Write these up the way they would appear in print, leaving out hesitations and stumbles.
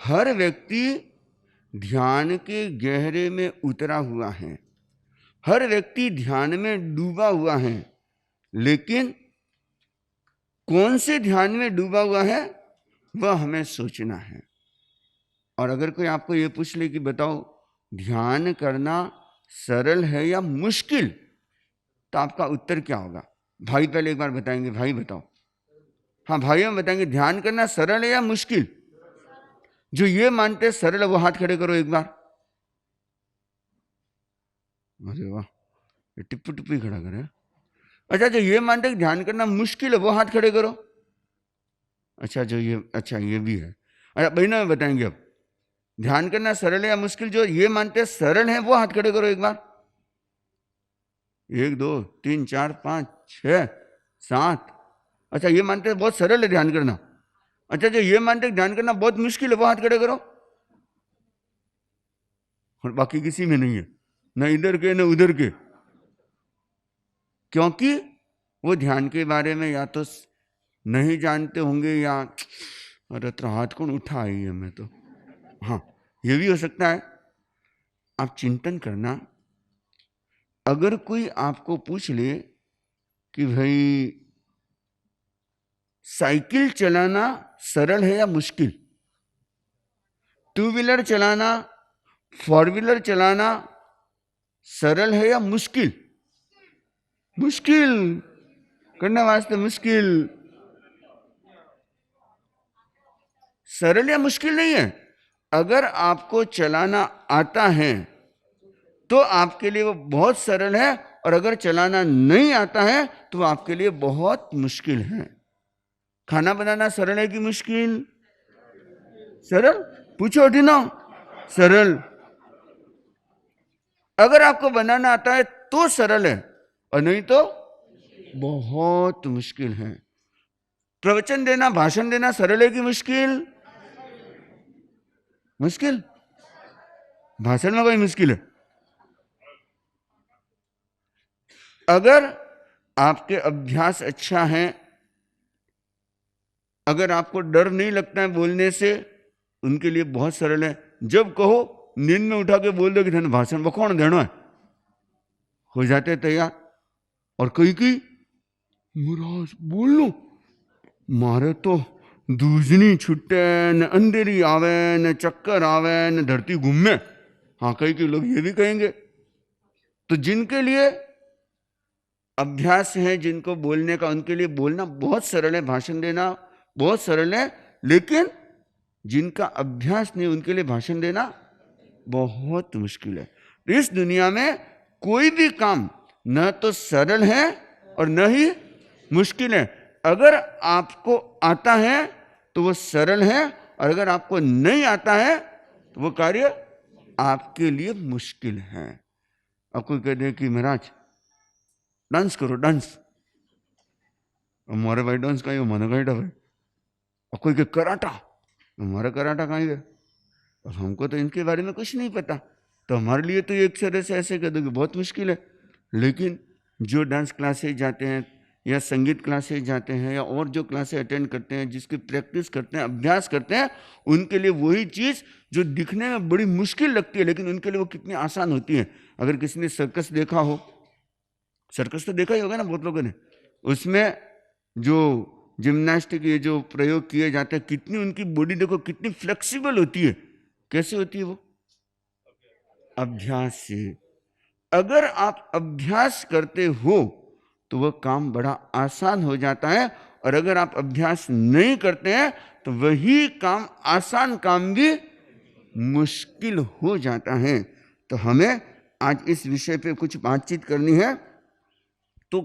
हर व्यक्ति ध्यान के गहरे में उतरा हुआ है, हर व्यक्ति ध्यान में डूबा हुआ है, लेकिन कौन से ध्यान में डूबा हुआ है वह हमें सोचना है। और अगर कोई आपको ये पूछ ले कि बताओ ध्यान करना सरल है या मुश्किल, तो आपका उत्तर क्या होगा? भाई पहले एक बार बताएंगे, भाई बताओ। हाँ भाई, हम बताएंगे ध्यान करना सरल है या मुश्किल। जो ये मानते सरल है वो हाथ खड़े करो एक बार। अरे वाह, ये टिप्पू टिप्पू ही खड़ा करे। अच्छा, जो ये मानते कि ध्यान करना मुश्किल है वो हाथ खड़े करो। अच्छा, जो ये, अच्छा ये भी है। अच्छा बहनों में बताएंगे अब ध्यान करना सरल है या मुश्किल। जो ये मानते सरल है वो हाथ खड़े करो एक बार। 1 2 3 4 5 6 7। अच्छा, ये मानते बहुत सरल है ध्यान करना। अच्छा, जो ये मानते ध्यान करना बहुत मुश्किल है वो हाथ खड़े करो। और बाकी किसी में नहीं है, न इधर के न उधर के, क्योंकि वो ध्यान के बारे में या तो नहीं जानते होंगे या अरे तो हाथ कौन उठा आई है मैं तो। हाँ, ये भी हो सकता है। आप चिंतन करना, अगर कोई आपको पूछ ले कि भाई साइकिल चलाना सरल है या मुश्किल, 2 व्हीलर चलाना, 4 व्हीलर चलाना सरल है या मुश्किल? मुश्किल करने वास्ते मुश्किल। सरल या मुश्किल नहीं है। अगर आपको चलाना आता है तो आपके लिए वो बहुत सरल है, और अगर चलाना नहीं आता है तो आपके लिए बहुत मुश्किल है। खाना बनाना सरल है कि मुश्किल? सरल। पूछो ढिनो, सरल। अगर आपको बनाना आता है तो सरल है, और नहीं तो बहुत मुश्किल है। प्रवचन देना, भाषण देना सरल है कि मुश्किल? मुश्किल। भाषण में कोई मुश्किल है? अगर आपके अभ्यास अच्छा है, अगर आपको डर नहीं लगता है बोलने से, उनके लिए बहुत सरल है। जब कहो नींद में उठा के बोल दो कि धन भाषण बखोण देना है, हो जाते तैयार। और कई मुराज बोल लो, मारे तो दूजनी छुट्टे न अंधेरी आवे न चक्कर आवे न धरती घूमे। हाँ, कई लोग ये भी कहेंगे। तो जिनके लिए अभ्यास है, जिनको बोलने का, उनके लिए बोलना बहुत सरल है, भाषण देना बहुत सरल है। लेकिन जिनका अभ्यास नहीं, उनके लिए भाषण देना बहुत मुश्किल है। इस दुनिया में कोई भी काम न तो सरल है और न ही मुश्किल है। अगर आपको आता है तो वो सरल है, और अगर आपको नहीं आता है तो वो कार्य आपके लिए मुश्किल है। अब कोई कह दे कि महाराज डांस करो, डांस। हमारे भाई डांस कहीं मन कहीं भाई। और कोई के कराटा, हमारा कराटा कहीं है, और हमको तो इनके बारे में कुछ नहीं पता, तो हमारे लिए तो एक तरह से ऐसे कह दो कि बहुत मुश्किल है। लेकिन जो डांस क्लासेज जाते हैं या संगीत क्लासेज जाते हैं या और जो क्लासेज अटेंड करते हैं, जिसकी प्रैक्टिस करते हैं, अभ्यास करते हैं, उनके लिए वही चीज़ जो दिखने में बड़ी मुश्किल लगती है, लेकिन उनके लिए वो कितनी आसान होती है। अगर किसी ने सर्कस देखा हो, सर्कस तो देखा ही होगा ना बहुत लोगों ने, उसमें जो जिम्नास्टिक ये जो प्रयोग किए जाते हैं, कितनी उनकी बॉडी देखो कितनी फ्लेक्सिबल होती है। कैसे होती है वो? अभ्यास से। अगर आप अभ्यास करते हो तो वह काम बड़ा आसान हो जाता है, और अगर आप अभ्यास नहीं करते हैं तो वही काम, आसान काम भी मुश्किल हो जाता है। तो हमें आज इस विषय पे कुछ बातचीत करनी है। तो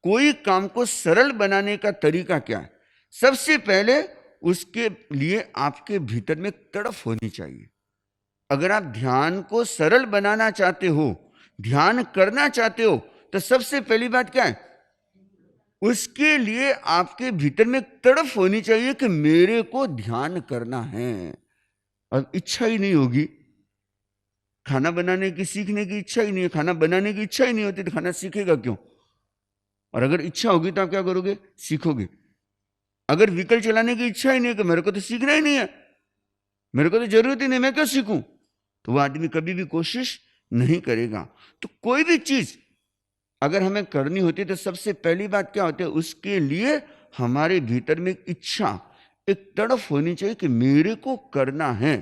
कोई काम को सरल बनाने का तरीका क्या है? सबसे पहले उसके लिए आपके भीतर में तड़फ होनी चाहिए। अगर आप ध्यान को सरल बनाना चाहते हो, ध्यान करना चाहते हो, तो सबसे पहली बात क्या है? उसके लिए आपके भीतर में तड़फ होनी चाहिए कि मेरे को ध्यान करना है। अब इच्छा ही नहीं होगी, खाना बनाने की, सीखने की इच्छा ही नहीं है, खाना बनाने की इच्छा ही नहीं होती तो खाना सीखेगा क्यों? और अगर इच्छा होगी तो आप क्या करोगे? सीखोगे। अगर व्हीकल चलाने की इच्छा ही नहीं है कि मेरे को तो सीखना ही नहीं है, मेरे को तो जरूरत ही नहीं, मैं क्यों सीखूं, तो वो आदमी कभी भी कोशिश नहीं करेगा। तो कोई भी चीज अगर हमें करनी होती है तो सबसे पहली बात क्या होती है, उसके लिए हमारे भीतर में एक इच्छा, एक तड़फ होनी चाहिए कि मेरे को करना है,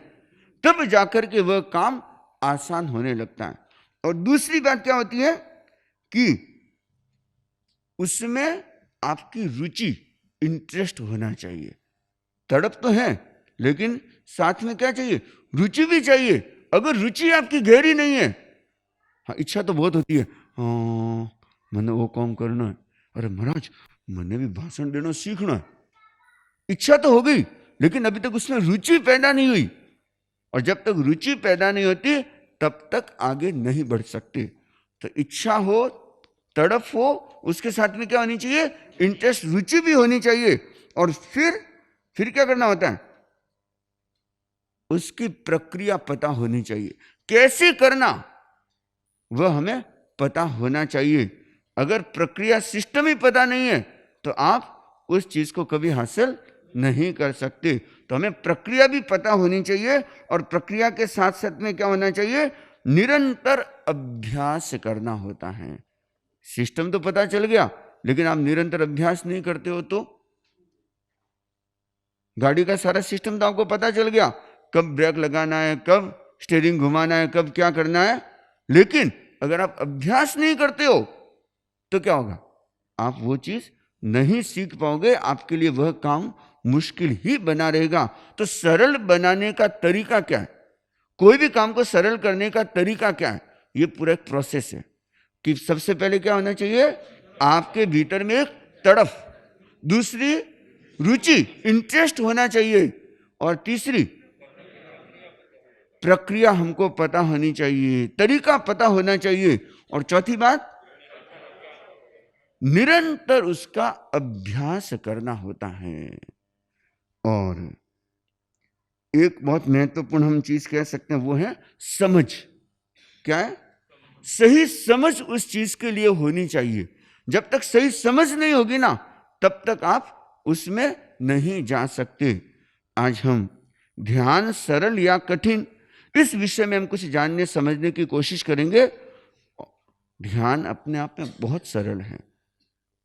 तब जाकर के वह काम आसान होने लगता है। और दूसरी बात क्या होती है कि उसमें आपकी रुचि, इंटरेस्ट होना चाहिए। तड़प तो है लेकिन साथ में क्या चाहिए, रुचि भी चाहिए। अगर रुचि आपकी गहरी नहीं है, हाँ इच्छा तो बहुत होती है, हाँ मैंने वो काम करना है, अरे महाराज मैंने भी भाषण देना सीखना है, इच्छा तो हो गई लेकिन अभी तक उसमें रुचि पैदा नहीं हुई। और जब तक रुचि पैदा नहीं होती तब तक आगे नहीं बढ़ सकते। तो इच्छा हो, तड़प हो, उसके साथ में क्या होनी चाहिए, इंटरेस्ट, रुचि भी होनी चाहिए। और फिर क्या करना होता है, उसकी प्रक्रिया पता होनी चाहिए, कैसे करना वह हमें पता होना चाहिए। अगर प्रक्रिया, सिस्टम ही पता नहीं है तो आप उस चीज को कभी हासिल नहीं कर सकते। तो हमें प्रक्रिया भी पता होनी चाहिए और प्रक्रिया के साथ साथ में क्या होना चाहिए, निरंतर अभ्यास करना होता है। सिस्टम तो पता चल गया लेकिन आप निरंतर अभ्यास नहीं करते हो तो, गाड़ी का सारा सिस्टम तो आपको पता चल गया, कब ब्रेक लगाना है, कब स्टीयरिंग घुमाना है, कब क्या करना है, लेकिन अगर आप अभ्यास नहीं करते हो तो क्या होगा, आप वो चीज नहीं सीख पाओगे, आपके लिए वह काम मुश्किल ही बना रहेगा। तो सरल बनाने का तरीका क्या है, कोई भी काम को सरल करने का तरीका क्या है, ये पूरा एक प्रोसेस है कि सबसे पहले क्या होना चाहिए, आपके भीतर में एक तड़फ, दूसरी रुचि, इंटरेस्ट होना चाहिए, और तीसरी प्रक्रिया हमको पता होनी चाहिए, तरीका पता होना चाहिए, और चौथी बात निरंतर उसका अभ्यास करना होता है। और एक बहुत महत्वपूर्ण हम चीज कह सकते हैं वो है समझ। क्या है, सही समझ उस चीज के लिए होनी चाहिए। जब तक सही समझ नहीं होगी ना तब तक आप उसमें नहीं जा सकते। आज हम ध्यान सरल या कठिन, इस विषय में हम कुछ जानने समझने की कोशिश करेंगे। ध्यान अपने आप में बहुत सरल है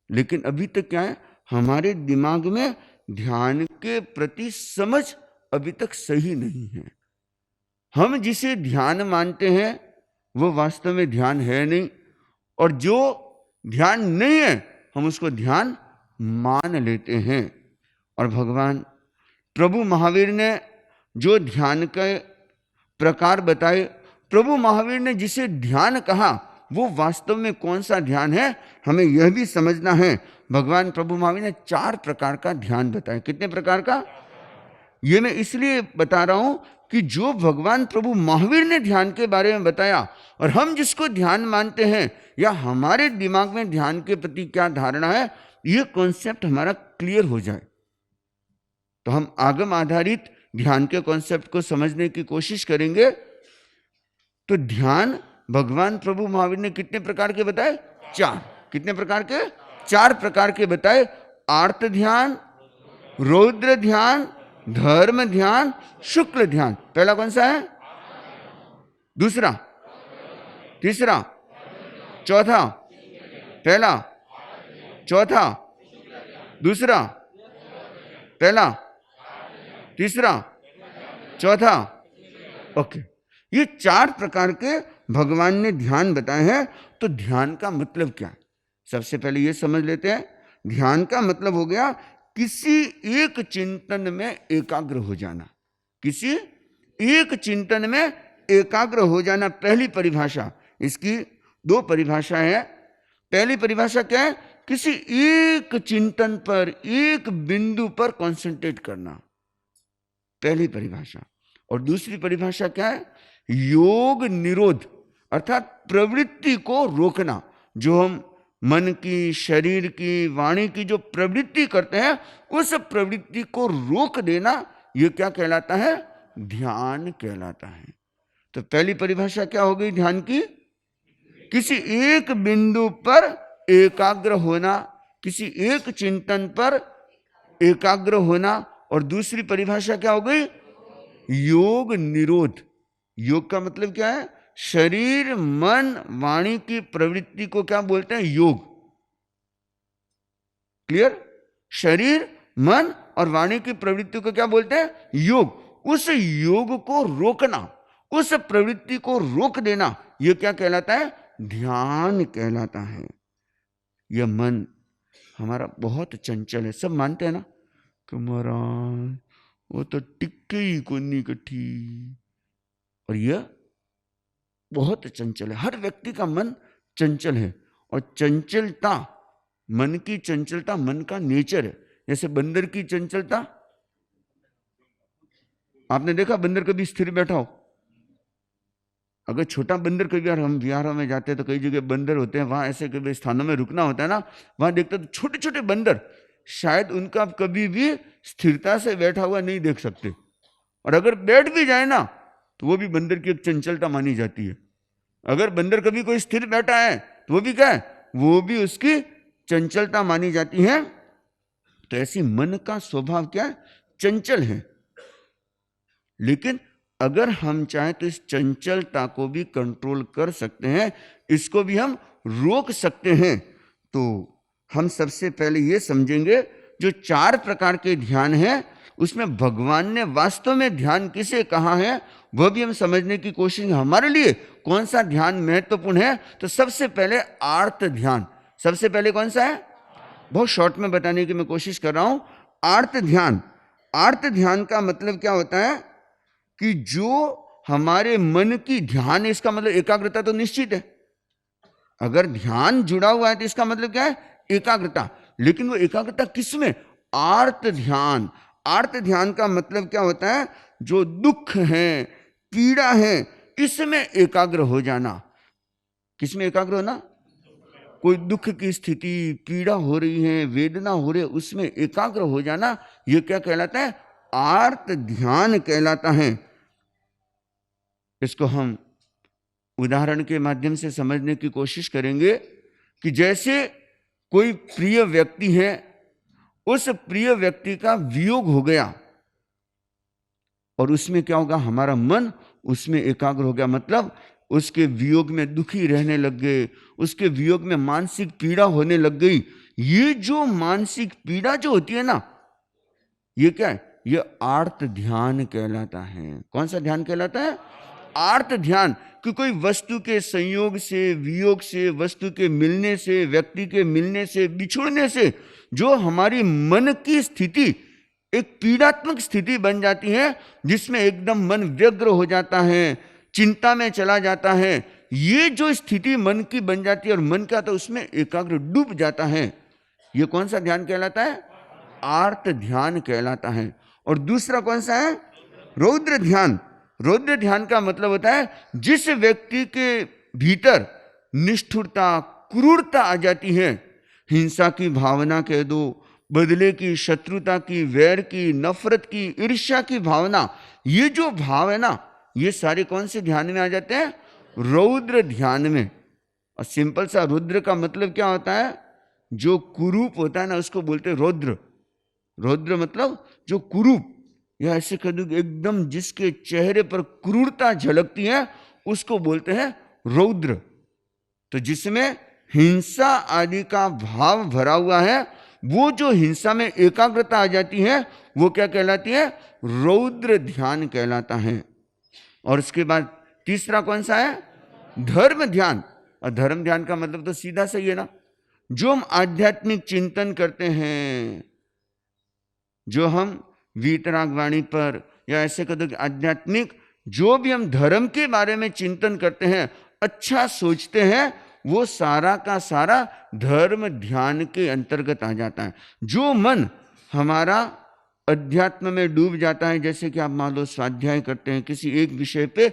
लेकिन अभी तक क्या है, हमारे दिमाग में ध्यान के प्रति समझ अभी तक सही नहीं है। हम जिसे ध्यान मानते हैं वो वास्तव में ध्यान है नहीं, और जो ध्यान नहीं है हम उसको ध्यान मान लेते हैं। और भगवान प्रभु महावीर ने जो ध्यान के प्रकार बताए, प्रभु महावीर ने जिसे ध्यान कहा वो वास्तव में कौन सा ध्यान है, हमें यह भी समझना है। भगवान प्रभु महावीर ने 4 प्रकार का ध्यान बताया। कितने प्रकार का, ये मैं इसलिए बता रहा हूं कि जो भगवान प्रभु महावीर ने ध्यान के बारे में बताया और हम जिसको ध्यान मानते हैं, या हमारे दिमाग में ध्यान के प्रति क्या धारणा है, ये कॉन्सेप्ट हमारा क्लियर हो जाए तो हम आगम आधारित ध्यान के कॉन्सेप्ट को समझने की कोशिश करेंगे। तो ध्यान भगवान प्रभु महावीर ने कितने प्रकार के बताए, 4। कितने प्रकार के, 4 प्रकार के बताए। आर्त ध्यान, रौद्र ध्यान, धर्म ध्यान, शुक्ल ध्यान। पहला कौन सा है, दूसरा, तीसरा, चौथा, पहला, चौथा, दूसरा, पहला, तीसरा, चौथा। ओके, ये 4 प्रकार के भगवान ने ध्यान बताए हैं। तो ध्यान का मतलब क्या है, सबसे पहले ये समझ लेते हैं। ध्यान का मतलब हो गया किसी एक चिंतन में एकाग्र हो जाना, किसी एक चिंतन में एकाग्र हो जाना। पहली परिभाषा, इसकी 2 परिभाषा है। पहली परिभाषा क्या है, किसी एक चिंतन पर, एक बिंदु पर कंसंट्रेट करना, पहली परिभाषा। और दूसरी परिभाषा क्या है, योग निरोध, अर्थात प्रवृत्ति को रोकना। जो हम मन की, शरीर की, वाणी की जो प्रवृत्ति करते हैं उस प्रवृत्ति को रोक देना, ये क्या कहलाता है, ध्यान कहलाता है। तो पहली परिभाषा क्या हो गई ध्यान की, किसी एक बिंदु पर एकाग्र होना, किसी एक चिंतन पर एकाग्र होना। और दूसरी परिभाषा क्या हो गई, योग निरोध। योग का मतलब क्या है? शरीर मन वाणी की प्रवृत्ति को क्या बोलते हैं? योग। क्लियर? शरीर मन और वाणी की प्रवृत्ति को क्या बोलते हैं? योग। उस योग को रोकना, उस प्रवृत्ति को रोक देना, यह क्या कहलाता है? ध्यान कहलाता है। यह मन हमारा बहुत चंचल है। सब मानते हैं ना कि महाराज वो तो टिक्के ही को नहीं कठी, और यह बहुत चंचल है। हर व्यक्ति का मन चंचल है, और चंचलता, मन की चंचलता मन का नेचर है। जैसे बंदर की चंचलता, आपने देखा बंदर कभी स्थिर बैठा हो? अगर छोटा बंदर, कभी यार हम बिहार में जाते हैं तो कई जगह बंदर होते हैं, वहां ऐसे कभी स्थानों में रुकना होता है ना, वहां देखते तो छोटे छोटे बंदर, शायद उनका आप कभी भी स्थिरता से बैठा हुआ नहीं देख सकते, और अगर बैठ भी जाए ना तो वो भी बंदर की एक चंचलता मानी जाती है। अगर बंदर कभी कोई स्थिर बैठा है तो वो भी क्या है? वो भी उसकी चंचलता मानी जाती है। तो ऐसी मन का स्वभाव क्या है? चंचल है। लेकिन अगर हम चाहें तो इस चंचलता को भी कंट्रोल कर सकते हैं, इसको भी हम रोक सकते हैं। तो हम सबसे पहले ये समझेंगे, जो 4 प्रकार के ध्यान हैं उसमें भगवान ने वास्तव में ध्यान किसे कहा है, वह भी हम समझने की कोशिश। हमारे लिए कौन सा ध्यान महत्वपूर्ण है? तो सबसे पहले आर्त ध्यान। सबसे पहले कौन सा है? बहुत शॉर्ट में बताने की मैं कोशिश कर रहा हूं। आर्त ध्यान। आर्त ध्यान का मतलब क्या होता है कि जो हमारे मन की ध्यान है, इसका मतलब एकाग्रता तो निश्चित है। अगर ध्यान जुड़ा हुआ है तो इसका मतलब क्या है? एकाग्रता। लेकिन वो एकाग्रता किसमें? आर्त ध्यान। आर्त ध्यान का मतलब क्या होता है? जो दुख है, पीड़ा है, इसमें एकाग्र हो जाना। किसमें एकाग्र होना? कोई दुख की स्थिति, पीड़ा हो रही है, वेदना हो रही है, उसमें एकाग्र हो जाना, यह क्या कहलाता है? आर्त ध्यान कहलाता है। इसको हम उदाहरण के माध्यम से समझने की कोशिश करेंगे कि जैसे कोई प्रिय व्यक्ति है, उस प्रिय व्यक्ति का वियोग हो गया, और उसमें क्या होगा? हमारा मन उसमें एकाग्र हो गया। मतलब उसके वियोग में दुखी रहने लग गए, उसके वियोग में मानसिक पीड़ा होने लग गई। ये जो मानसिक पीड़ा जो होती है ना, ये क्या है? ये आर्त ध्यान कहलाता है। कौन सा ध्यान कहलाता है? आर्त ध्यान। कि कोई वस्तु के संयोग से, वियोग से, वस्तु के मिलने से, व्यक्ति के मिलने से, बिछुड़ने से जो हमारी मन की स्थिति एक पीड़ात्मक स्थिति बन जाती है, जिसमें एकदम मन व्यग्र हो जाता है, चिंता में चला जाता है, ये जो स्थिति मन की बन जाती है और मन का तो उसमें एकाग्र डूब जाता है, ये कौन सा ध्यान कहलाता है? आर्त ध्यान कहलाता है। और दूसरा कौन सा है? रौद्र ध्यान। रौद्र ध्यान का मतलब होता है जिस व्यक्ति के भीतर निष्ठुरता, क्रूरता आ जाती है, हिंसा की भावना कह दो, बदले की, शत्रुता की, वैर की, नफरत की, ईर्ष्या की भावना, ये जो भाव है ना, ये सारे कौन से ध्यान में आ जाते हैं? रौद्र ध्यान में। और सिंपल सा रुद्र का मतलब क्या होता है? जो कुरूप होता है ना, उसको बोलते हैं रौद्र। रौद्र मतलब जो कुरूप, या ऐसे कह दूं एकदम जिसके चेहरे पर क्रूरता झलकती है, उसको बोलते हैं रौद्र। तो जिसमें हिंसा आदि का भाव भरा हुआ है, वो जो हिंसा में एकाग्रता आ जाती है, वो क्या कहलाती है? रौद्र ध्यान कहलाता है। और उसके बाद तीसरा कौन सा है? धर्म ध्यान। और धर्म ध्यान का मतलब तो सीधा सही है ना, जो हम आध्यात्मिक चिंतन करते हैं, जो हम वीतराग वाणी पर या ऐसे कह दो आध्यात्मिक, जो भी हम धर्म के बारे में चिंतन करते हैं, अच्छा सोचते हैं, वो सारा का सारा धर्म ध्यान के अंतर्गत आ जाता है। जो मन हमारा अध्यात्म में डूब जाता है, जैसे कि आप मान लो स्वाध्याय करते हैं किसी एक विषय पे,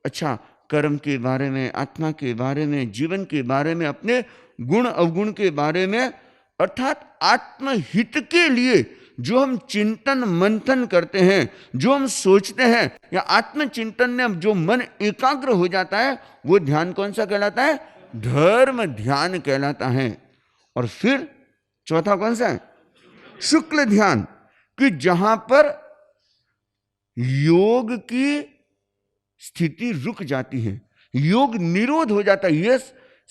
अच्छा कर्म के बारे में, आत्मा के बारे में, जीवन के बारे में, अपने गुण अवगुण के बारे में, अर्थात आत्महित के लिए जो हम चिंतन मंथन करते हैं, जो हम सोचते हैं, या आत्मचिंतन में जो मन एकाग्र हो जाता है, वो ध्यान कौन सा कहलाता है? धर्म ध्यान कहलाता है। और फिर चौथा कौन सा है? शुक्ल ध्यान। कि जहां पर योग की स्थिति रुक जाती है, योग निरोध हो जाता है। यह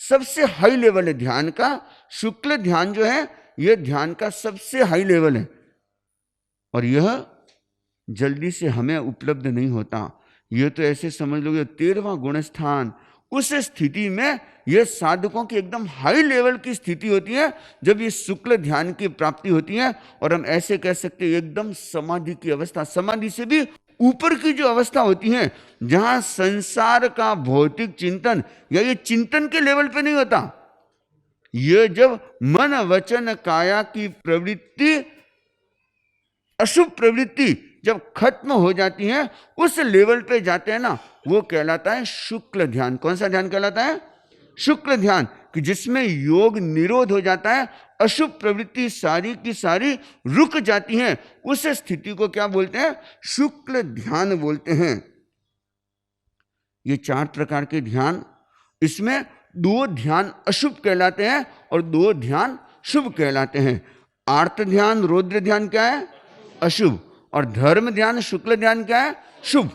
सबसे हाई लेवल है ध्यान का। शुक्ल ध्यान जो है यह ध्यान का सबसे हाई लेवल है, और यह जल्दी से हमें उपलब्ध नहीं होता। यह तो ऐसे समझ लो 13वां गुण स्थान, उस स्थिति में यह साधकों की एकदम हाई लेवल की स्थिति होती है जब ये शुक्ल ध्यान की प्राप्ति होती है। और हम ऐसे कह सकते हैं एकदम समाधि की अवस्था, समाधि से भी ऊपर की जो अवस्था होती है, जहां संसार का भौतिक चिंतन या ये चिंतन के लेवल पे नहीं होता। यह जब मन वचन काया की प्रवृत्ति, अशुभ प्रवृत्ति जब खत्म हो जाती है, उस लेवल पे जाते हैं ना, वो कहलाता है शुक्ल ध्यान। कौन सा ध्यान कहलाता है? शुक्ल ध्यान, कि जिसमें योग निरोध हो जाता है, अशुभ प्रवृत्ति सारी की सारी रुक जाती हैं। उस स्थिति को क्या बोलते हैं? शुक्ल ध्यान बोलते हैं। ये 4 प्रकार के ध्यान, इसमें 2 ध्यान अशुभ कहलाते हैं और 2 ध्यान शुभ कहलाते हैं। आर्त ध्यान, रौद्र ध्यान क्या है? अशुभ। और धर्म ध्यान, शुक्ल ध्यान क्या है? शुभ।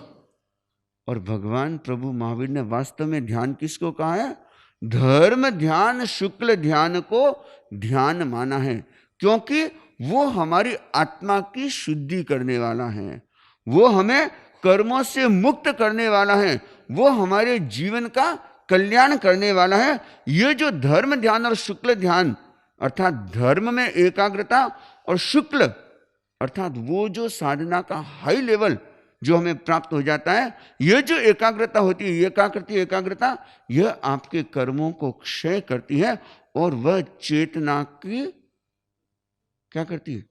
और भगवान प्रभु महावीर ने वास्तव में ध्यान किसको कहा है? धर्म ध्यान, शुक्ल ध्यान को ध्यान माना है, क्योंकि वो हमारी आत्मा की शुद्धि करने वाला है, वो हमें कर्मों से मुक्त करने वाला है, वो हमारे जीवन का कल्याण करने वाला है। ये जो धर्म ध्यान और शुक्ल ध्यान, अर्थात धर्म में एकाग्रता और शुक्ल अर्थात वो जो साधना का हाई लेवल जो हमें प्राप्त हो जाता है, यह जो एकाग्रता होती है, एकाग्रता यह आपके कर्मों को क्षय करती है और वह चेतना की क्या करती है?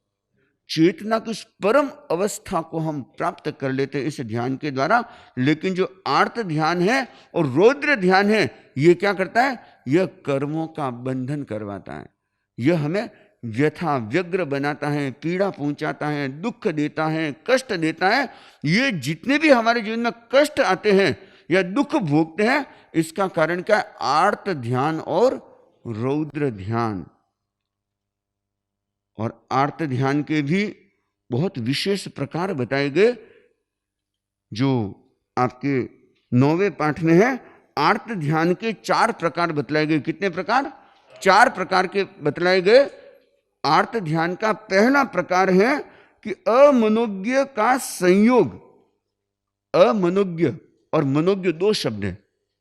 चेतना की उस परम अवस्था को हम प्राप्त कर लेते हैं इस ध्यान के द्वारा। लेकिन जो आर्त ध्यान है और रौद्र ध्यान है, यह क्या करता है? यह कर्मों का बंधन करवाता है, यह हमें व्यथा व्यग्र बनाता है, पीड़ा पहुंचाता है, दुख देता है, कष्ट देता है। ये जितने भी हमारे जीवन में कष्ट आते हैं या दुख भोगते हैं, इसका कारण क्या है? आर्त ध्यान और रौद्र ध्यान। और आर्त ध्यान के भी बहुत विशेष प्रकार बताए गए, जो आपके 9वें पाठ में है। आर्त ध्यान के 4 प्रकार बतलाए गए। कितने प्रकार? 4 प्रकार के बतलाए गए। आर्त ध्यान का पहला प्रकार है कि अमनोज्ञ का संयोग। अमनोज्ञ और मनोज्ञ 2 शब्द हैं,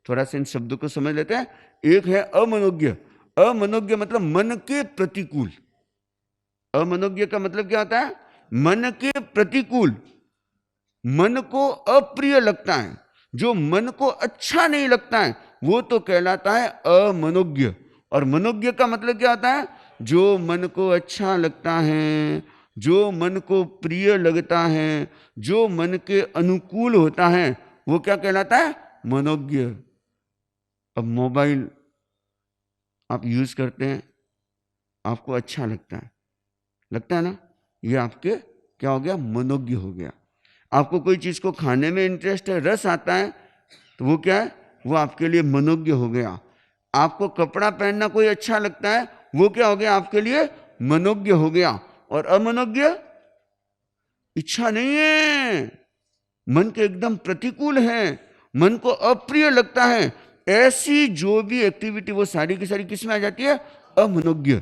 थोड़ा सा इन शब्दों को समझ लेते हैं। एक है अमनोज्ञ। अमनोज्ञ मतलब मन के प्रतिकूल। अमनोज्ञ का मतलब क्या होता है? मन के प्रतिकूल, मन को अप्रिय लगता है, जो मन को अच्छा नहीं लगता है, वो तो कहलाता है अमनोज्ञ। और मनोज्ञ का मतलब क्या होता है? जो मन को अच्छा लगता है, जो मन को प्रिय लगता है, जो मन के अनुकूल होता है, वो क्या कहलाता है? मनोज्ञ। अब मोबाइल आप यूज करते हैं, आपको अच्छा लगता है ना, ये आपके क्या हो गया? मनोज्ञ हो गया। आपको कोई चीज को खाने में इंटरेस्ट है, रस आता है, तो वो क्या है? वो आपके लिए मनोज्ञ हो गया। आपको कपड़ा पहनना कोई अच्छा लगता है, वो क्या हो गया? आपके लिए मनोज्ञ हो गया। और अमनोज्ञ इच्छा नहीं है, मन के एकदम प्रतिकूल है, मन को अप्रिय लगता है, ऐसी जो भी एक्टिविटी वो सारी की सारी किस में आ जाती है? अमनोज्ञ।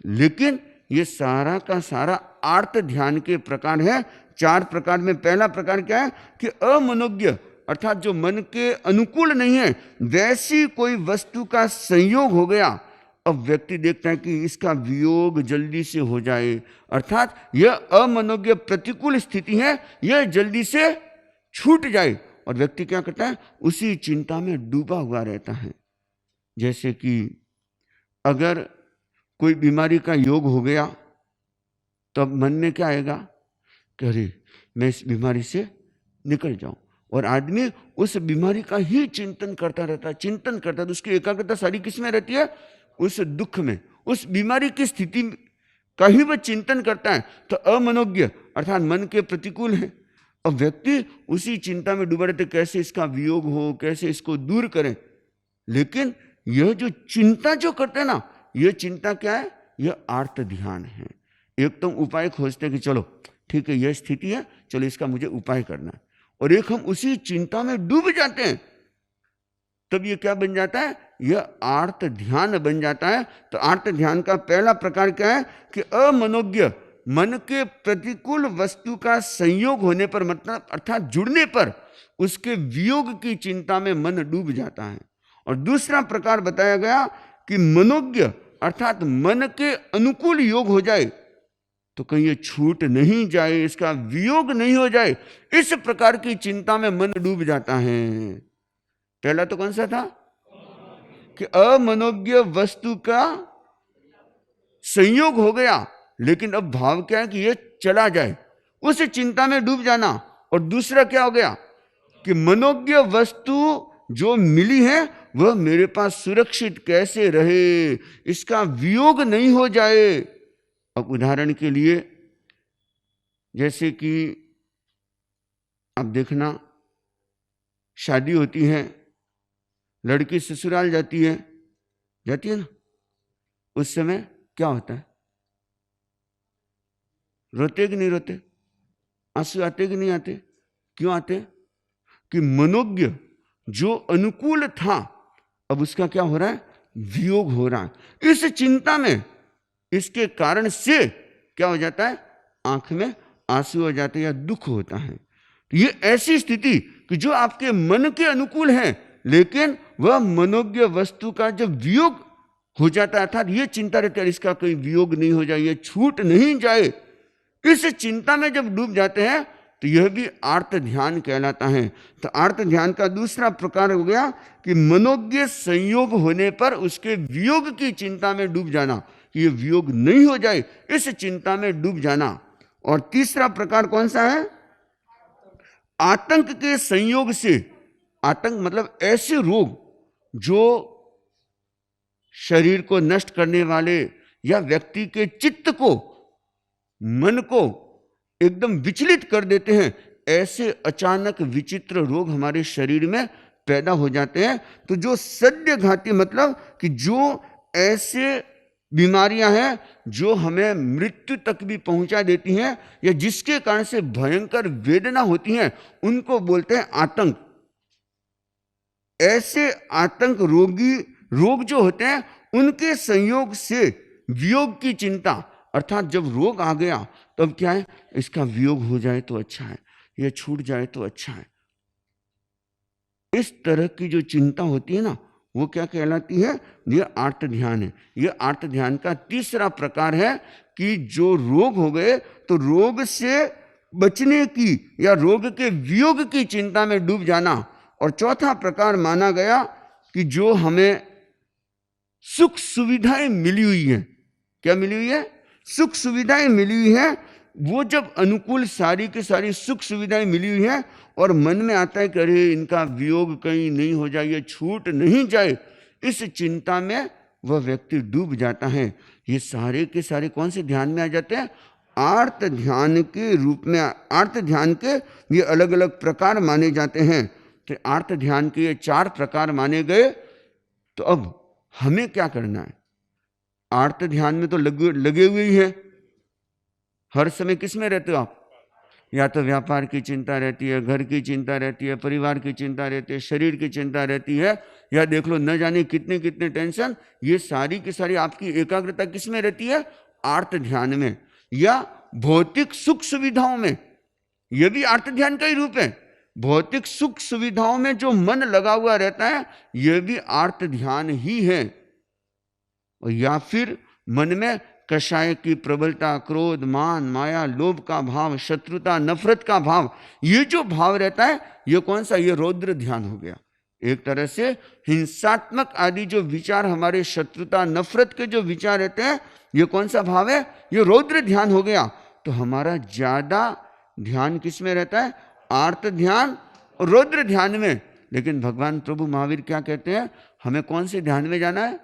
लेकिन ये सारा का सारा आर्त ध्यान के प्रकार है। 4 प्रकार में पहला प्रकार क्या है? कि अमनोज्ञ अर्थात जो मन के अनुकूल नहीं है, वैसी कोई वस्तु का संयोग हो गया। अब व्यक्ति देखता है कि इसका वियोग जल्दी से हो जाए, अर्थात यह अमनोज्ञ प्रतिकूल स्थिति है, यह जल्दी से छूट जाए। और व्यक्ति क्या करता है? उसी चिंता में डूबा हुआ रहता है। जैसे कि अगर कोई बीमारी का योग हो गया, तो अब मन में क्या आएगा? कि अरे मैं इस बीमारी से निकल जाऊं। और आदमी उस बीमारी का ही चिंतन करता रहता है, उसकी एकाग्रता सारी किस में रहती है? उस दुख में, उस बीमारी की स्थिति का ही वह चिंतन करता है। तो अमनोज्ञ अर्थात मन के प्रतिकूल है। अब व्यक्ति उसी चिंता में डूबा रहते, कैसे इसका वियोग हो, कैसे इसको दूर करें। लेकिन यह जो चिंता जो करते हैं ना, यह चिंता क्या है? यह आर्त ध्यान है। एक तो उपाय खोजते हैं कि चलो ठीक है यह स्थिति है, चलो इसका मुझे उपाय करना है, और एक हम उसी चिंता में डूब जाते हैं, तब ये क्या बन जाता है, यह आर्त ध्यान बन जाता है। तो आर्त ध्यान का पहला प्रकार क्या है कि अमनोज्ञ, मन के प्रतिकूल वस्तु का संयोग होने पर, मतलब अर्थात जुड़ने पर उसके वियोग की चिंता में मन डूब जाता है। और दूसरा प्रकार बताया गया कि मनोज्ञ, अर्थात मन के अनुकूल योग हो जाए, तो कहीं ये छूट नहीं जाए, इसका वियोग नहीं हो जाए, इस प्रकार की चिंता में मन डूब जाता है। पहला तो कौन सा था कि अमनोज्ञ वस्तु का संयोग हो गया, लेकिन अब भाव क्या है कि ये चला जाए, उस चिंता में डूब जाना। और दूसरा क्या हो गया कि मनोज्ञ वस्तु जो मिली है वह मेरे पास सुरक्षित कैसे रहे, इसका वियोग नहीं हो जाए। अब उदाहरण के लिए जैसे कि अब देखना, शादी होती है, लड़की ससुराल जाती है ना, उस समय क्या होता है, रोते कि नहीं रोते, आंसू आते कि नहीं आते, क्यों आते कि मनोज्ञ जो अनुकूल था अब उसका क्या हो रहा है, वियोग हो रहा है। इस चिंता में, इसके कारण से क्या हो जाता है, आंख में आंसू हो जाते हैं या दुख होता है। ये ऐसी स्थिति कि जो आपके मन के अनुकूल है, लेकिन वह मनोज्ञ वस्तु का जब वियोग हो जाता है, अर्थात ये चिंता रहती है इसका कोई वियोग नहीं हो जाए, ये छूट नहीं जाए, इस चिंता में जब डूब जाते हैं तो यह भी आर्त ध्यान कहलाता है। तो आर्त ध्यान का दूसरा प्रकार हो गया कि मनोज्ञ संयोग होने पर उसके वियोग की चिंता में डूब जाना, कि यह वियोग नहीं हो जाए, इस चिंता में डूब जाना। और तीसरा प्रकार कौन सा है, आतंक के संयोग से, आतंक मतलब ऐसे रोग जो शरीर को नष्ट करने वाले या व्यक्ति के चित्त को, मन को एकदम विचलित कर देते हैं, ऐसे अचानक विचित्र रोग हमारे शरीर में पैदा हो जाते हैं। तो जो सद्य घाती, मतलब कि जो ऐसे बीमारियां हैं जो हमें मृत्यु तक भी पहुंचा देती हैं या जिसके कारण से भयंकर वेदना होती है, उनको बोलते हैं आतंक। ऐसे आतंक रोग जो होते हैं, उनके संयोग से वियोग की चिंता, अर्थात जब रोग आ गया तब क्या है, इसका वियोग हो जाए तो अच्छा है, यह छूट जाए तो अच्छा है, इस तरह की जो चिंता होती है ना, वो क्या कहलाती है, ये आर्त ध्यान है। ये आर्त ध्यान का तीसरा प्रकार है कि जो रोग हो गए तो रोग से बचने की या रोग के वियोग की चिंता में डूब जाना। और चौथा प्रकार माना गया कि जो हमें सुख सुविधाएं मिली हुई है, क्या मिली हुई है, सुख सुविधाएं मिली हुई है, वो जब अनुकूल सारी की सारी सुख सुविधाएं मिली हुई हैं और मन में आता है कि अरे इनका वियोग कहीं नहीं हो जाए, ये छूट नहीं जाए, इस चिंता में वह व्यक्ति डूब जाता है। ये सारे के सारे कौन से ध्यान में आ जाते हैं, आर्त ध्यान के रूप में। आर्त ध्यान के ये अलग अलग प्रकार माने जाते हैं। तो आर्त ध्यान के ये 4 प्रकार माने गए। तो अब हमें क्या करना है, आर्त ध्यान में तो लगे हुए ही है, हर समय किस में रहते हो आप, या तो व्यापार की चिंता रहती है, घर की चिंता रहती है, परिवार की चिंता रहती है, शरीर की चिंता रहती है, या देख लो न जाने कितने कितने टेंशन, ये सारी की सारी आपकी एकाग्रता किस में रहती है, आर्त ध्यान में या भौतिक सुख सुविधाओं में। यह भी आर्त ध्यान का ही रूप है। भौतिक सुख सुविधाओं में जो मन लगा हुआ रहता है, यह भी आर्त ध्यान ही है। और या फिर मन में कषाय की प्रबलता, क्रोध, मान, माया, लोभ का भाव, शत्रुता, नफरत का भाव, ये जो भाव रहता है, ये कौन सा, ये रौद्र ध्यान हो गया। एक तरह से हिंसात्मक आदि जो विचार, हमारे शत्रुता, नफरत के जो विचार रहते हैं, ये कौन सा भाव है, ये रौद्र ध्यान हो गया। तो हमारा ज्यादा ध्यान किस में रहता है, आर्त ध्यान और रौद्र ध्यान में। लेकिन भगवान प्रभु महावीर क्या कहते हैं, हमें कौन से ध्यान में जाना है,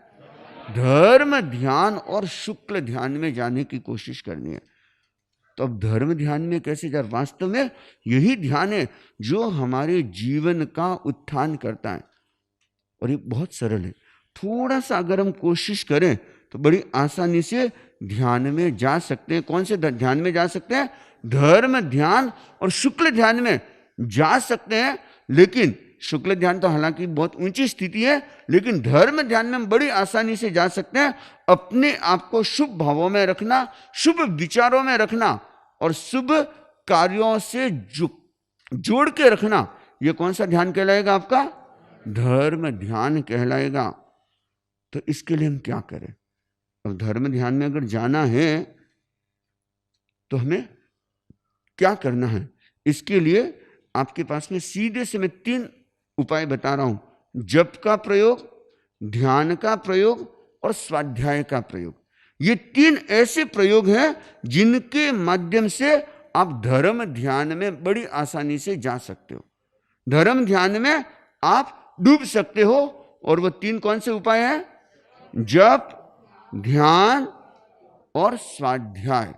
धर्म ध्यान और शुक्ल ध्यान में जाने की कोशिश करनी है। तो अब धर्म ध्यान में कैसे जाए, वास्तव में यही ध्यान है जो हमारे जीवन का उत्थान करता है। और ये बहुत सरल है, थोड़ा सा अगर हम कोशिश करें तो बड़ी आसानी से ध्यान में जा सकते हैं। कौन से ध्यान में जा सकते हैं, धर्म ध्यान और शुक्ल ध्यान में जा सकते हैं, लेकिन शुक्ल ध्यान तो हालांकि बहुत ऊंची स्थिति है, लेकिन धर्म ध्यान में हम बड़ी आसानी से जा सकते हैं। अपने आप को शुभ भावों में रखना, शुभ विचारों में रखना और शुभ कार्यों से जोड़ के रखना, यह कौन सा ध्यान कहलाएगा? आपका धर्म ध्यान कहलाएगा। तो इसके लिए हम क्या करें? अब धर्म ध्यान में अगर जाना है तो हमें क्या करना है? इसके लिए आपके पास में सीधे से मैं 3 उपाय बता रहा हूं। जप का प्रयोग, ध्यान का प्रयोग और स्वाध्याय का प्रयोग। ये 3 ऐसे प्रयोग हैं जिनके माध्यम से आप धर्म ध्यान में बड़ी आसानी से जा सकते हो। धर्म ध्यान में आप डूब सकते हो। और वो 3 कौन से उपाय हैं? जप, ध्यान और स्वाध्याय।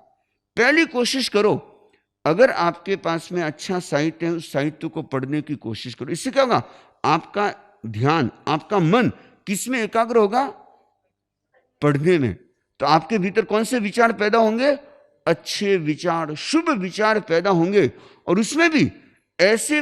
पहली कोशिश करो, अगर आपके पास में अच्छा साहित्य है, उस साहित्य को पढ़ने की कोशिश करो। इससे क्या होगा? आपका ध्यान, आपका मन किस में एकाग्र होगा? पढ़ने में। तो आपके भीतर कौन से विचार पैदा होंगे? अच्छे विचार, शुभ विचार पैदा होंगे। और उसमें भी ऐसे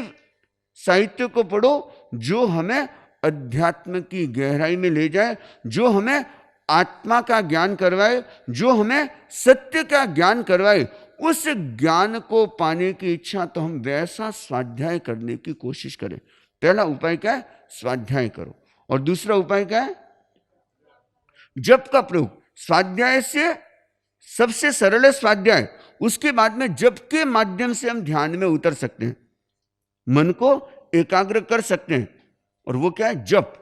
साहित्य को पढ़ो जो हमें अध्यात्म की गहराई में ले जाए, जो हमें आत्मा का ज्ञान करवाए, जो हमें सत्य का ज्ञान करवाए। उस ज्ञान को पाने की इच्छा तो हम वैसा स्वाध्याय करने की कोशिश करें। पहला उपाय क्या है? स्वाध्याय करो। और दूसरा उपाय क्या है? जप का प्रयोग। स्वाध्याय से सबसे सरल है स्वाध्याय, उसके बाद में जप के माध्यम से हम ध्यान में उतर सकते हैं, मन को एकाग्र कर सकते हैं। और वो क्या है? जप।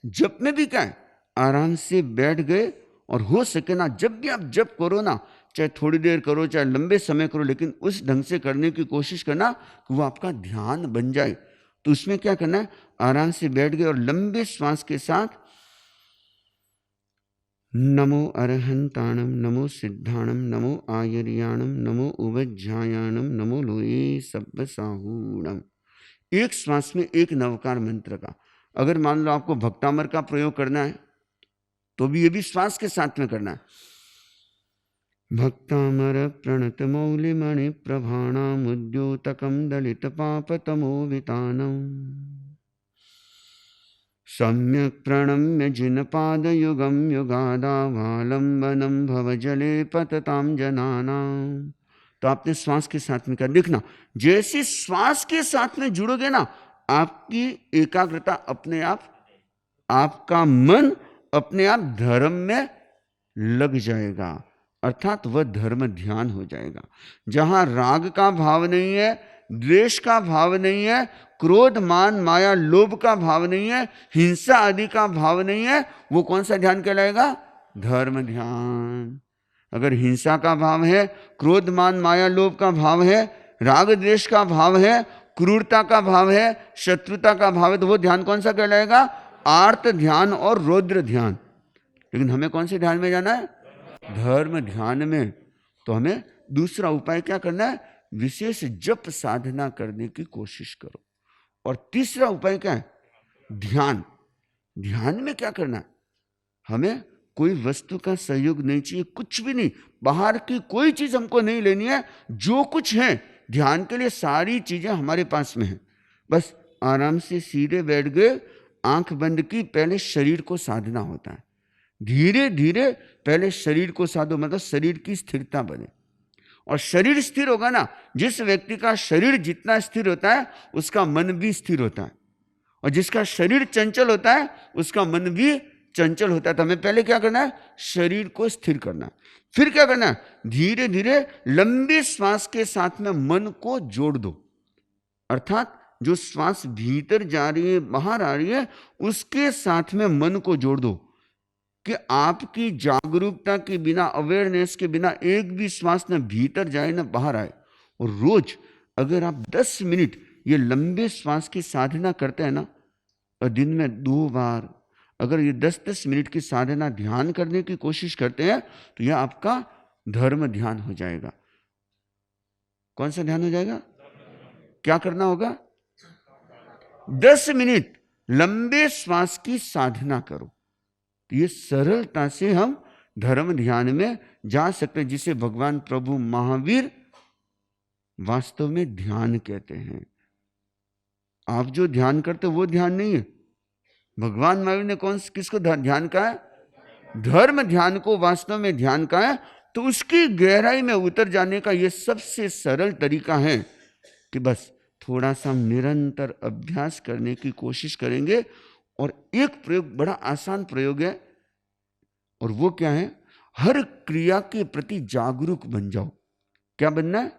जप में भी क्या है? आराम से बैठ गए और हो सके ना, जब भी आप जप करो ना, चाहे थोड़ी देर करो चाहे लंबे समय करो, लेकिन उस ढंग से करने की कोशिश करना कि वो आपका ध्यान बन जाए। तो उसमें क्या करना है? आराम से बैठ गए और लंबे श्वास के साथ नमो अरहंताणम, नमो सिद्धाणम, नमो आयर्याणम, नमो उवज्जायाणम, नमो लोये सब्बसाहूणम। एक श्वास में एक नवकार मंत्र का। अगर मान लो आपको भक्तामर का प्रयोग करना है तो भी ये भी श्वास के साथ में करना है। भक्तामर प्रणत मौलिमणि प्रभाणाम उद्योतकम दलित पापतमो वितानम सम्यक प्रणम्य जिनपादयुगम युगादावालंबनम भवजले पतताम जनानाम। तो आपने श्वास के साथ में कर देखना, जैसे श्वास के साथ में जुड़ोगे ना, आपकी एकाग्रता अपने आप, आपका मन अपने आप धर्म में लग जाएगा, अर्थात वह धर्म ध्यान हो जाएगा। जहां राग का भाव नहीं है, द्वेष का भाव नहीं है, क्रोध मान माया लोभ का भाव नहीं है, हिंसा आदि का भाव नहीं है, वो कौन सा ध्यान कहलाएगा? धर्म ध्यान। अगर हिंसा का भाव है, क्रोध मान माया लोभ का भाव है, राग द्वेष का भाव है, क्रूरता का भाव है, शत्रुता का भाव है, तो वो ध्यान कौन सा कहलाएगा? आर्त ध्यान और रौद्र ध्यान। लेकिन हमें कौन से ध्यान में जाना है? धर्म ध्यान में। तो हमें दूसरा उपाय क्या करना है? विशेष जप साधना करने की कोशिश करो। और तीसरा उपाय क्या है? ध्यान। ध्यान में क्या करना है? हमें कोई वस्तु का सहयोग नहीं चाहिए, कुछ भी नहीं, बाहर की कोई चीज हमको नहीं लेनी है। जो कुछ है ध्यान के लिए सारी चीजें हमारे पास में है। बस आराम से सीधे बैठ गए, आंख बंद की, पहले शरीर को साधना होता है। धीरे धीरे पहले शरीर को साधो, मतलब शरीर की स्थिरता बने। और शरीर स्थिर होगा ना, जिस व्यक्ति का शरीर जितना स्थिर होता है उसका मन भी स्थिर होता है, और जिसका शरीर चंचल होता है उसका मन भी चंचल होता है। तो हमें पहले क्या करना है? शरीर को स्थिर करना है। फिर क्या करना है? धीरे धीरे लंबे श्वास के साथ में मन को जोड़ दो, अर्थात जो श्वास भीतर जा रही है बाहर आ रही है उसके साथ में मन को जोड़ दो, कि आपकी जागरूकता के बिना, अवेयरनेस के बिना एक भी श्वास न भीतर जाए न बाहर आए। और रोज अगर आप 10 मिनट ये लंबे श्वास की साधना करते हैं ना, और दिन में 2 बार अगर ये 10-10 मिनट की साधना ध्यान करने की कोशिश करते हैं तो यह आपका धर्म ध्यान हो जाएगा। कौन सा ध्यान हो जाएगा? क्या करना होगा? 10 मिनट लंबे श्वास की साधना करो। ये सरलता से हम धर्म ध्यान में जा सकते हैं, जिसे भगवान प्रभु महावीर वास्तव में ध्यान कहते हैं। आप जो ध्यान करते हो वो ध्यान नहीं है। भगवान महावीर ने किसको ध्यान कहा है? धर्म ध्यान को वास्तव में ध्यान कहा है। तो उसकी गहराई में उतर जाने का यह सबसे सरल तरीका है कि बस थोड़ा सा निरंतर अभ्यास करने की कोशिश करेंगे। और एक प्रयोग बड़ा आसान प्रयोग है, और वो क्या है? हर क्रिया के प्रति जागरूक बन जाओ। क्या बनना है?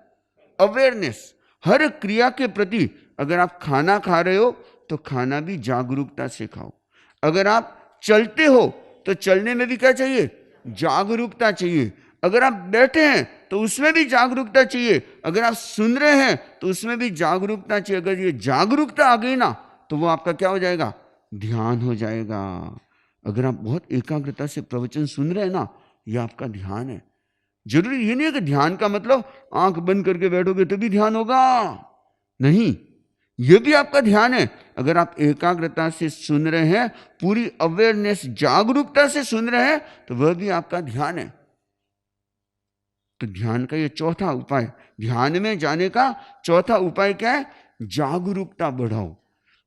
अवेयरनेस। हर क्रिया के प्रति, अगर आप खाना खा रहे हो तो खाना भी जागरूकता से खाओ। अगर आप चलते हो तो चलने में भी क्या चाहिए? जागरूकता चाहिए। अगर आप बैठे हैं तो उसमें भी जागरूकता चाहिए। अगर आप सुन रहे हैं तो उसमें भी जागरूकता चाहिए। अगर ये जागरूकता आ गई ना तो वो आपका क्या हो जाएगा? ध्यान हो जाएगा। अगर आप बहुत एकाग्रता से प्रवचन सुन रहे हैं ना, ये आपका ध्यान है। जरूरी ये नहीं है कि ध्यान का मतलब आंख बंद करके बैठोगे तो भी ध्यान होगा, नहीं, ये भी आपका ध्यान है। अगर आप एकाग्रता से सुन रहे हैं, पूरी अवेयरनेस जागरूकता से सुन रहे हैं, तो वह भी आपका ध्यान है। तो ध्यान का ये चौथा उपाय, ध्यान में जाने का चौथा उपाय क्या है? जागरूकता बढ़ाओ।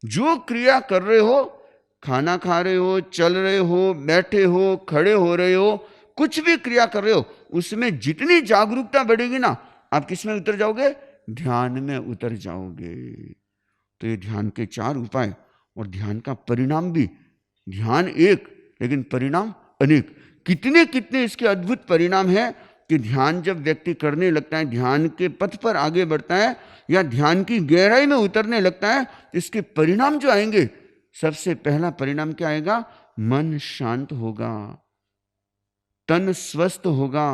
जो क्रिया कर रहे हो, खाना खा रहे हो, चल रहे हो, बैठे हो, खड़े हो रहे हो, कुछ भी क्रिया कर रहे हो, उसमें जितनी जागरूकता बढ़ेगी ना, आप किस में उतर जाओगे? ध्यान में उतर जाओगे। तो ये ध्यान के 4 उपाय, और ध्यान का परिणाम भी। ध्यान एक लेकिन परिणाम अनेक। कितने कितने इसके अद्भुत परिणाम हैं कि ध्यान जब व्यक्ति करने लगता है, ध्यान के पथ पर आगे बढ़ता है या ध्यान की गहराई में उतरने लगता है, इसके परिणाम जो आएंगे, सबसे पहला परिणाम क्या आएगा? मन शांत होगा, तन स्वस्थ होगा,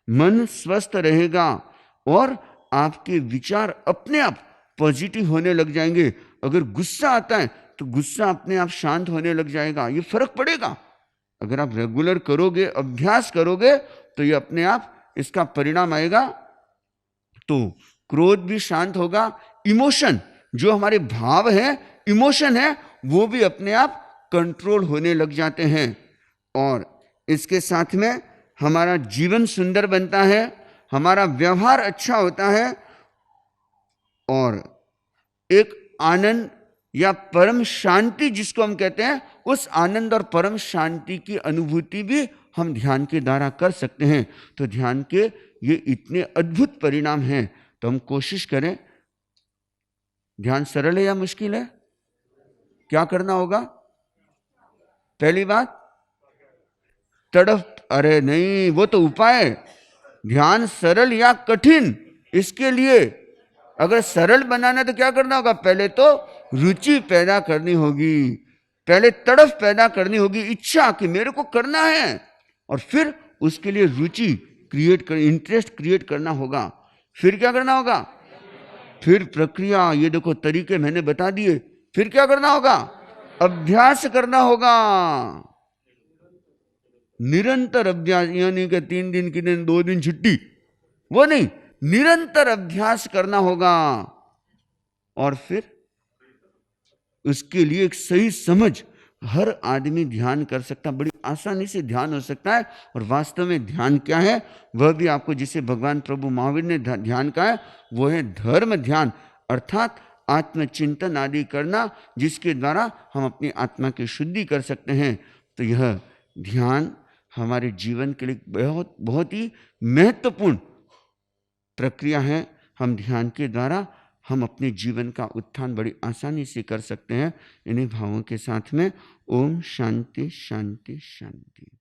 मन स्वस्थ रहेगा, और आपके विचार अपने आप पॉजिटिव होने लग जाएंगे। अगर गुस्सा आता है तो गुस्सा अपने आप शांत होने लग जाएगा। ये फर्क पड़ेगा। अगर आप रेगुलर करोगे, अभ्यास करोगे, तो ये अपने आप इसका परिणाम आएगा। तो क्रोध भी शांत होगा, इमोशन, जो हमारे भाव है, इमोशन है, वो भी अपने आप कंट्रोल होने लग जाते हैं। और इसके साथ में हमारा जीवन सुंदर बनता है, हमारा व्यवहार अच्छा होता है, और एक आनंद या परम शांति जिसको हम कहते हैं, उस आनंद और परम शांति की अनुभूति भी हम ध्यान के द्वारा कर सकते हैं। तो ध्यान के ये इतने अद्भुत परिणाम हैं। तो हम कोशिश करें। ध्यान सरल है या मुश्किल है? क्या करना होगा? पहली बात, तड़फ, अरे नहीं, वो तो उपाय है। ध्यान सरल या कठिन, इसके लिए अगर सरल बनाना है तो क्या करना होगा? पहले तो रुचि पैदा करनी होगी, पहले तड़फ पैदा करनी होगी, इच्छा कि मेरे को करना है, और फिर उसके लिए रुचि क्रिएट कर, इंटरेस्ट क्रिएट करना होगा। फिर क्या करना होगा? फिर प्रक्रिया, ये देखो तरीके मैंने बता दिए। फिर क्या करना होगा? अभ्यास करना होगा, निरंतर अभ्यास। यानी कि 3 दिन की दिन 2 दिन छुट्टी, वो नहीं, निरंतर अभ्यास करना होगा। और फिर उसके लिए एक सही समझ, हर आदमी ध्यान कर सकता, बड़ी आसानी से ध्यान हो सकता है। और वास्तव में ध्यान क्या है, वह भी आपको, जिसे भगवान प्रभु महावीर ने ध्यान कहा है, वो है धर्म ध्यान, अर्थात आत्मचिंतन आदि करना, जिसके द्वारा हम अपनी आत्मा की शुद्धि कर सकते हैं। तो यह ध्यान हमारे जीवन के लिए बहुत बहुत ही महत्वपूर्ण प्रक्रिया है। हम ध्यान के द्वारा हम अपने जीवन का उत्थान बड़ी आसानी से कर सकते हैं। इन्हीं भावों के साथ में ओम शांति शांति शांति।